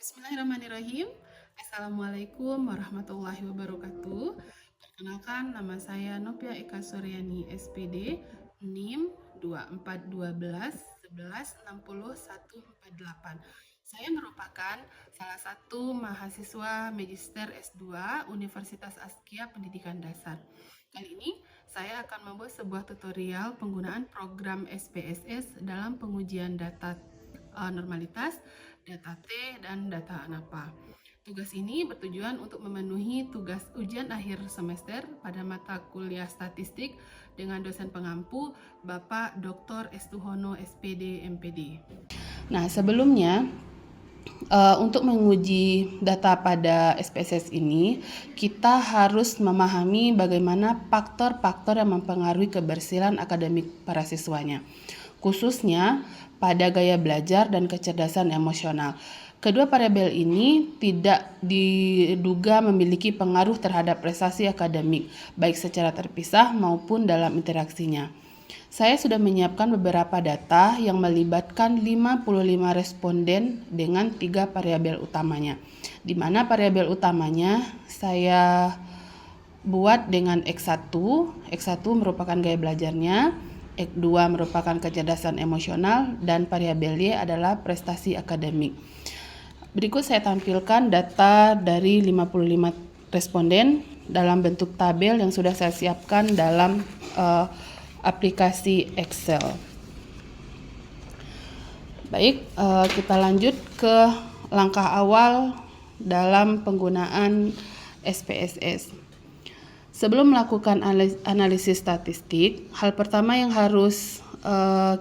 Bismillahirrahmanirrahim. Assalamualaikum warahmatullahi wabarakatuh. Perkenalkan, nama saya Nopia Eka Suryani, SPD, NIM 2412116048. Saya merupakan salah satu mahasiswa Magister S2 Universitas Askia Pendidikan Dasar. Kali ini saya akan membuat sebuah tutorial penggunaan program SPSS dalam pengujian data normalitas, data T, dan data ANAPA. Tugas ini bertujuan untuk memenuhi tugas ujian akhir semester pada mata kuliah statistik dengan dosen pengampu Bapak Dr. Estuhono SPD MPD. Nah, sebelumnya untuk menguji data pada SPSS ini, kita harus memahami bagaimana faktor-faktor yang mempengaruhi keberhasilan akademik para siswanya, khususnya pada gaya belajar dan kecerdasan emosional. Kedua variabel ini tidak diduga memiliki pengaruh terhadap prestasi akademik, baik secara terpisah maupun dalam interaksinya. Saya sudah menyiapkan beberapa data yang melibatkan 55 responden dengan 3 variabel utamanya, di mana variabel utamanya saya buat dengan X1 merupakan gaya belajarnya, X2 merupakan kecerdasan emosional, dan variabel Y adalah prestasi akademik. Berikut saya tampilkan data dari 55 responden dalam bentuk tabel yang sudah saya siapkan dalam aplikasi Excel. Baik, kita lanjut ke langkah awal dalam penggunaan SPSS. Sebelum melakukan analisis statistik, hal pertama yang harus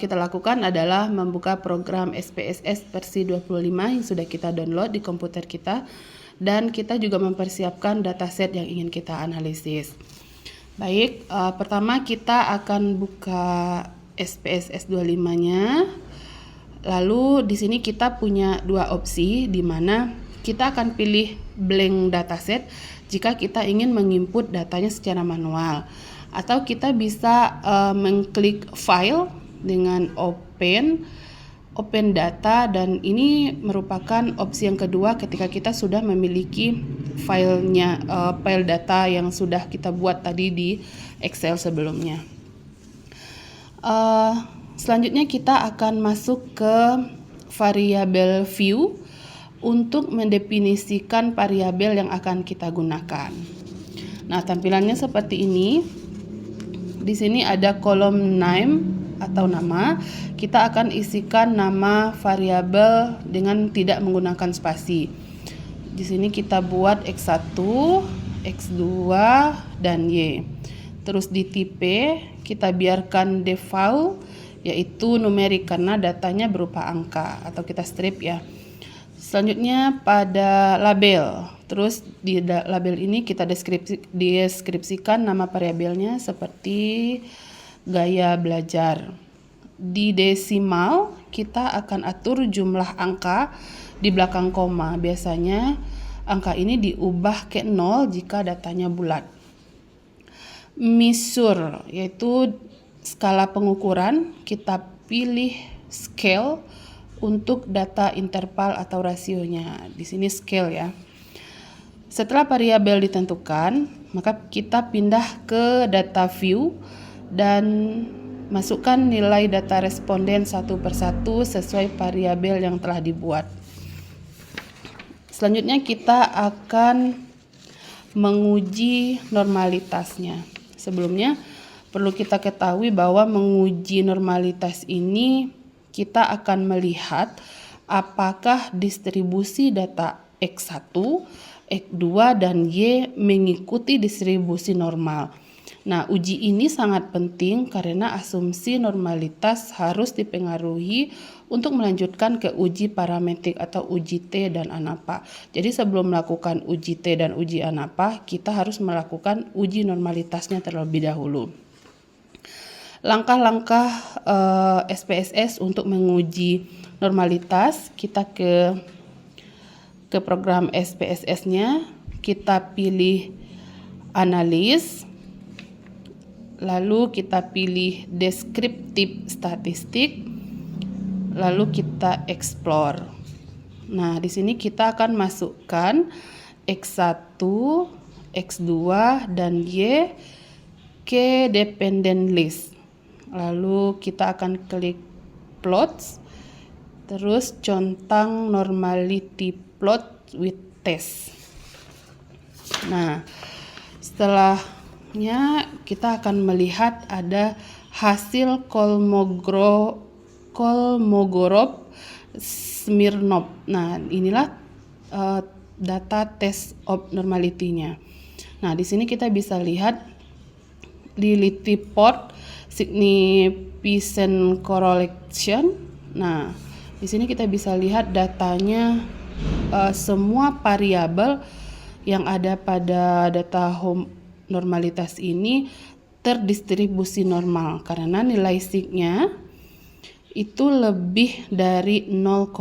kita lakukan adalah membuka program SPSS versi 25 yang sudah kita download di komputer kita, dan kita juga mempersiapkan dataset yang ingin kita analisis. Baik, pertama kita akan buka SPSS 25-nya. Lalu di sini kita punya dua opsi, di mana kita akan pilih blank dataset jika kita ingin menginput datanya secara manual, atau kita bisa mengklik file dengan open data, dan ini merupakan opsi yang kedua ketika kita sudah memiliki filenya, file data yang sudah kita buat tadi di Excel sebelumnya. Selanjutnya kita akan masuk ke variabel view untuk mendefinisikan variabel yang akan kita gunakan. Nah, tampilannya seperti ini. Di sini ada kolom name atau nama. Kita akan isikan nama variabel dengan tidak menggunakan spasi. Di sini kita buat X1, X2, dan Y. Terus di tipe kita biarkan default, yaitu numerik karena datanya berupa angka, atau kita strip ya. Selanjutnya pada label. Terus di label ini kita deskripsikan nama variabelnya seperti gaya belajar. Di desimal kita akan atur jumlah angka di belakang koma. Biasanya angka ini diubah ke 0 jika datanya bulat. Measure yaitu skala pengukuran, kita pilih scale untuk data interval atau rasionya. Di sini scale ya. Setelah variabel ditentukan, maka kita pindah ke data view dan masukkan nilai data responden satu persatu sesuai variabel yang telah dibuat. Selanjutnya kita akan menguji normalitasnya. Sebelumnya perlu kita ketahui bahwa menguji normalitas ini kita akan melihat apakah distribusi data X1, X2, dan Y mengikuti distribusi normal. Nah, uji ini sangat penting karena asumsi normalitas harus dipengaruhi untuk melanjutkan ke uji parametrik atau uji T dan ANAPA. Jadi sebelum melakukan uji T dan uji ANAPA, kita harus melakukan uji normalitasnya terlebih dahulu. Langkah-langkah SPSS untuk menguji normalitas, kita ke program SPSS-nya, kita pilih analis, lalu kita pilih deskriptif statistik, lalu kita explore. Nah, di sini kita akan masukkan X1, X2, dan Y ke dependent list. Lalu kita akan klik plots, terus centang normality plot with test. Nah, setelahnya kita akan melihat ada hasil Kolmogorov-Smirnov. Nah, inilah data test of normality-nya. Nah, di sini kita bisa lihat di Litiport significant correlation. Nah, di sini kita bisa lihat datanya, semua variabel yang ada pada data normalitas ini terdistribusi normal karena nilai sigma itu lebih dari 0,05.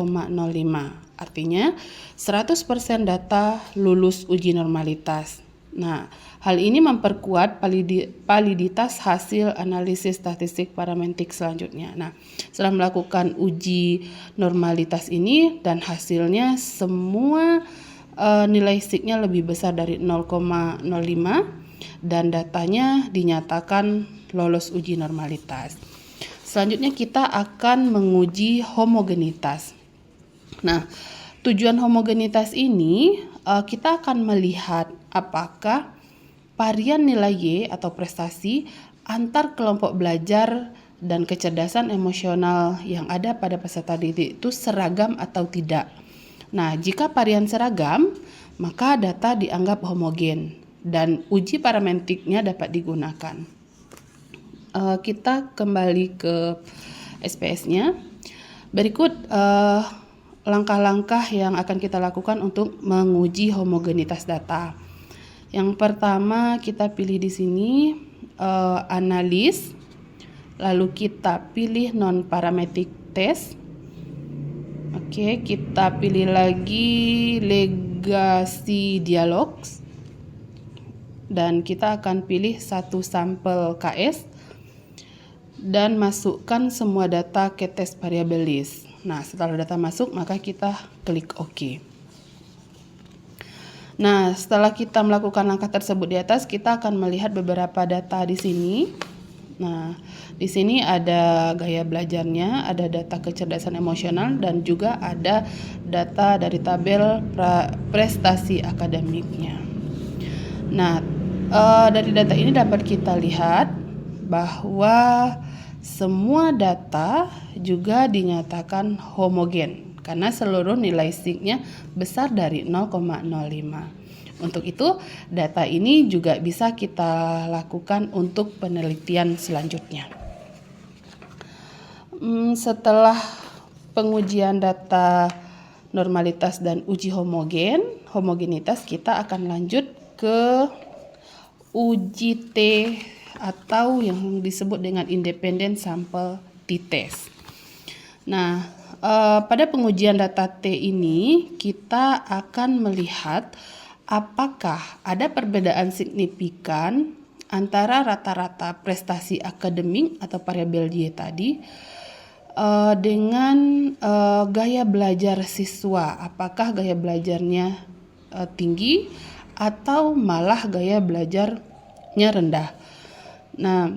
Artinya 100% data lulus uji normalitas. Nah, hal ini memperkuat validitas hasil analisis statistik parametrik selanjutnya. Nah, setelah melakukan uji normalitas ini dan hasilnya semua nilai sigma lebih besar dari 0,05 dan datanya dinyatakan lolos uji normalitas. Selanjutnya kita akan menguji homogenitas. Nah, tujuan homogenitas ini kita akan melihat apakah varian nilai Y atau prestasi antar kelompok belajar dan kecerdasan emosional yang ada pada peserta didik itu seragam atau tidak. Nah, jika varian seragam, maka data dianggap homogen dan uji parametriknya dapat digunakan. Kita kembali ke SPS-nya. Berikut langkah-langkah yang akan kita lakukan untuk menguji homogenitas data. Yang pertama kita pilih di sini analis, lalu kita pilih non-parametric test. Oke, kita pilih lagi legacy dialogs dan kita akan pilih satu sampel KS dan masukkan semua data ke test variable list. Nah, setelah data masuk maka kita klik OK. Nah, setelah kita melakukan langkah tersebut di atas, kita akan melihat beberapa data di sini. Nah, di sini ada gaya belajarnya, ada data kecerdasan emosional, dan juga ada data dari tabel prestasi akademiknya. Nah, dari data ini dapat kita lihat bahwa semua data juga dinyatakan homogen karena seluruh nilai sigma besar dari 0,05. Untuk itu, data ini juga bisa kita lakukan untuk penelitian selanjutnya. Setelah pengujian data normalitas dan uji homogenitas, kita akan lanjut ke uji T atau yang disebut dengan independent sample t-test. Nah, pada pengujian data T ini kita akan melihat apakah ada perbedaan signifikan antara rata-rata prestasi akademik atau variabel Y tadi dengan gaya belajar siswa. Apakah gaya belajarnya tinggi atau malah gaya belajarnya rendah. Nah,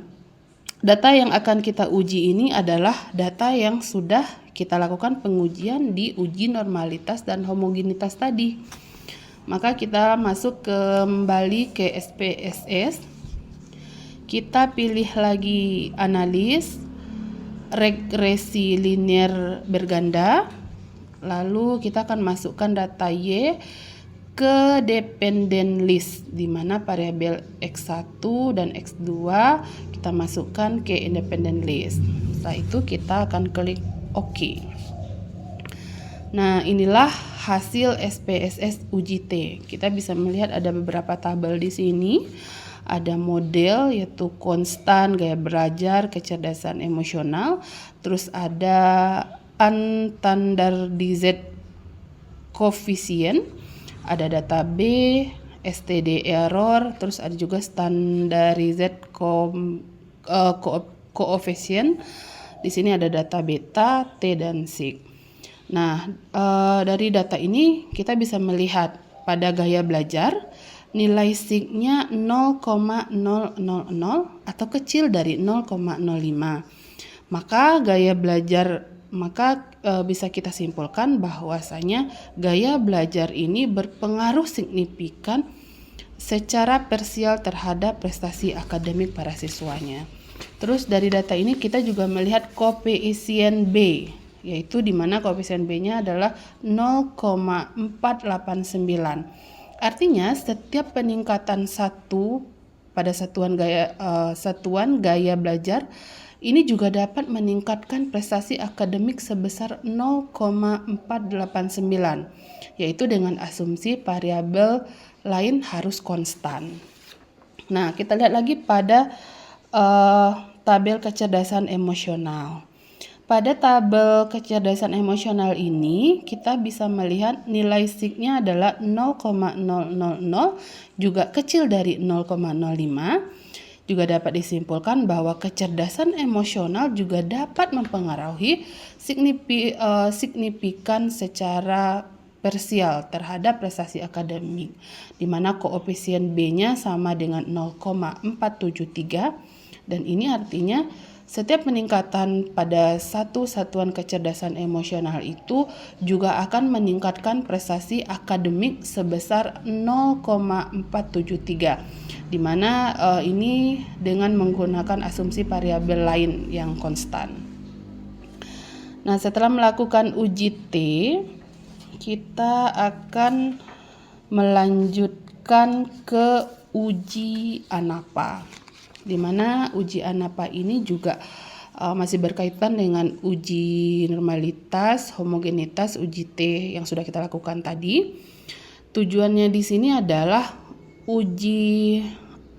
data yang akan kita uji ini adalah data yang sudah kita lakukan pengujian di uji normalitas dan homogenitas tadi. Maka kita masuk kembali ke SPSS. Kita pilih lagi analis, regresi linear berganda. Lalu kita akan masukkan data Y ke dependent list, di mana variabel X1 dan X2 kita masukkan ke independent list. Setelah itu kita akan klik OK. Nah, inilah hasil SPSS uji T. Kita bisa melihat ada beberapa tabel di sini. Ada model yaitu konstan, gaya belajar, kecerdasan emosional. Terus ada unstandardized coefficient. Ada data B, STD error, terus ada juga standardized coefficient. Di sini ada data beta, T dan sig. Nah, dari data ini kita bisa melihat pada gaya belajar nilai SIG-nya 0,000 atau kecil dari 0,05. Maka bisa kita simpulkan bahwasanya gaya belajar ini berpengaruh signifikan secara parsial terhadap prestasi akademik para siswanya. Terus dari data ini kita juga melihat koefisien B, yaitu di mana koefisien B-nya adalah 0,489. Artinya setiap peningkatan pada satuan gaya belajar ini juga dapat meningkatkan prestasi akademik sebesar 0,489, yaitu dengan asumsi variabel lain harus konstan. Nah, kita lihat lagi pada tabel kecerdasan emosional. Pada tabel kecerdasan emosional ini, kita bisa melihat nilai SIG-nya adalah 0,000, juga kecil dari 0,05. Juga dapat disimpulkan bahwa kecerdasan emosional juga dapat mempengaruhi signifikan secara parsial terhadap prestasi akademik, di mana koefisien B-nya sama dengan 0,473, dan ini artinya setiap peningkatan pada satu satuan kecerdasan emosional itu juga akan meningkatkan prestasi akademik sebesar 0,473, di mana ini dengan menggunakan asumsi variabel lain yang konstan. Nah, setelah melakukan uji T, kita akan melanjutkan ke uji ANAPA, di mana uji ANAPA ini juga masih berkaitan dengan uji normalitas, homogenitas, uji T yang sudah kita lakukan tadi. Tujuannya di sini adalah uji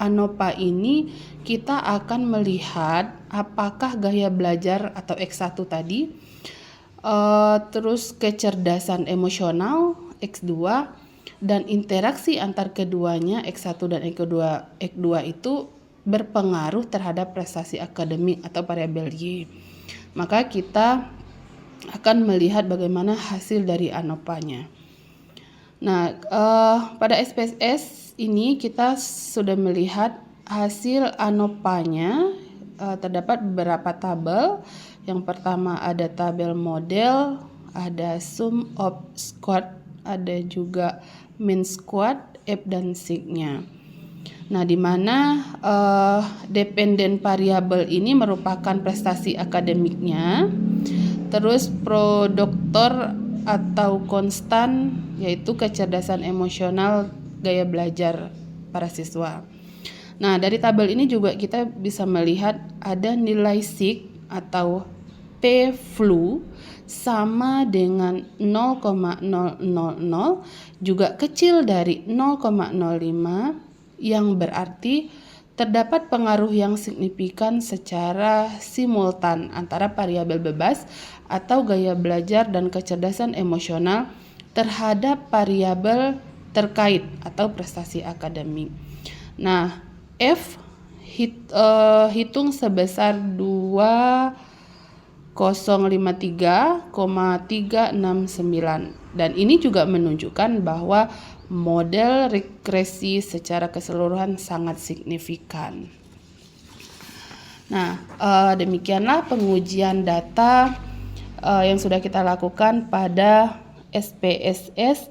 ANOPA ini kita akan melihat apakah gaya belajar atau X1 tadi, terus kecerdasan emosional X2, dan interaksi antar keduanya X1 dan X2 itu berpengaruh terhadap prestasi akademik atau variabel Y. Maka kita akan melihat bagaimana hasil dari ANOPA-nya. Nah, pada SPSS ini kita sudah melihat hasil ANOPA-nya. Terdapat beberapa tabel. Yang pertama ada tabel model, ada sum of squad, ada juga mean squad, F dan SIG-nya. Nah, di mana dependen variabel ini merupakan prestasi akademiknya, terus produktor atau konstan yaitu kecerdasan emosional gaya belajar para siswa. Nah, dari tabel ini juga kita bisa melihat ada nilai SIG atau P-flu sama dengan 0,000, juga kecil dari 0,05, yang berarti terdapat pengaruh yang signifikan secara simultan antara variabel bebas atau gaya belajar dan kecerdasan emosional terhadap variabel terkait atau prestasi akademik. Nah, F hitung sebesar 2053,369, dan ini juga menunjukkan bahwa model regresi secara keseluruhan sangat signifikan. Nah, demikianlah pengujian data yang sudah kita lakukan pada SPSS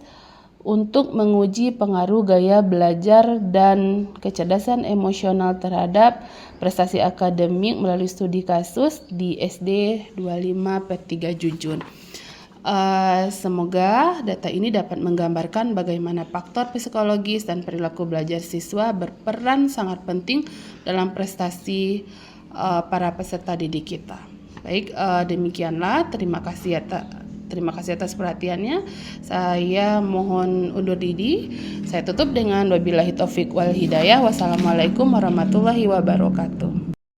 untuk menguji pengaruh gaya belajar dan kecerdasan emosional terhadap prestasi akademik melalui studi kasus di SD 25/3 Jujun. Semoga data ini dapat menggambarkan bagaimana faktor psikologis dan perilaku belajar siswa berperan sangat penting dalam prestasi para peserta didik kita. Baik, demikianlah. Terima kasih atas perhatiannya. Saya mohon undur diri. Saya tutup dengan wabillahi taufik wal hidayah. Wassalamualaikum warahmatullahi wabarakatuh.